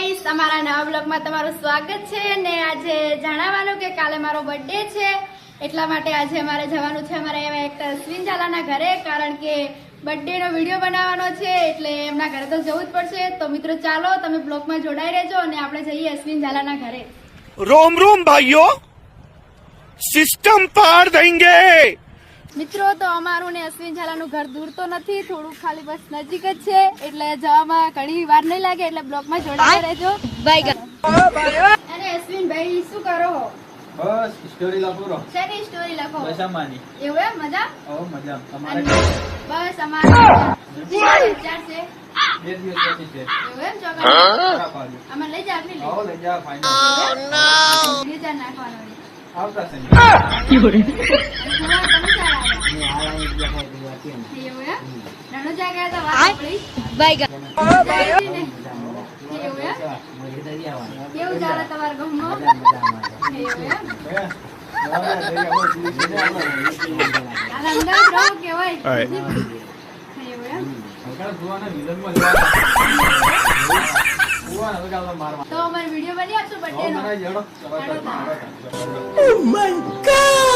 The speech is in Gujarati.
ગાઈસ, અમારા નવા બ્લોગમાં તમારું સ્વાગત છે ને આજે જણાવવાનું કે કાલે મારો બર્થડે છે એટલા માટે આજે અમારે જવાનું છે અમારે એક અશ્વિન ઝાલાના ઘરે, કારણ કે બર્થડે નો વિડીયો બનાવવાનો છે એટલે એમના ઘરે તો જવું જ પડશે। તો મિત્રો ચાલો તમે બ્લોગમાં જોડાઈ રહેજો અને આપણે જઈએ અશ્વિન ઝાલાના ઘરે। रोम रोम भाइयों, सिस्टम पार देंगे। મિત્રો તો અમારું ને અશ્વિન ઝાલાનું ઘર દૂર તો નથી, થોડું ખાલી બસ નજીક જ છે એટલે જવામાં ઘણી વાર નહીં લાગે, એટલે બ્લોગમાં જોડાઈ રહેજો। અને અશ્વિન ભાઈ શું કરો? બસ સ્ટોરી લખો રો। શેની સ્ટોરી લખો? દશામાની। એવું એમ? મજા? ઓ મજા। તમારે બસ અમારે વિચાર છે બે દિવસ પછી છે। એવું એમ? ચોક્કસ ખરાબ આવ્યું। અમે લઈ જા આપની આવો લઈ જા ફાઇનલ। વિચાર નાખવાનો છે। આવતા છે ને? અને ખબર તમે ચાલ આવ્યા એવું એમ? રણુજા ગયા તો વાત પડી એવું એમ? કેવું ચાલે તમારા ગામમાં? એવું એમ? આ અમદાવાદ રહો કેવાય એવું એમ? જોવાના વિલનમાં જોવાના મારવા તો અમારે વિડીયો બની આપશો બર્થડે નો? મારા જડો હેડો તાણ। Oh my God!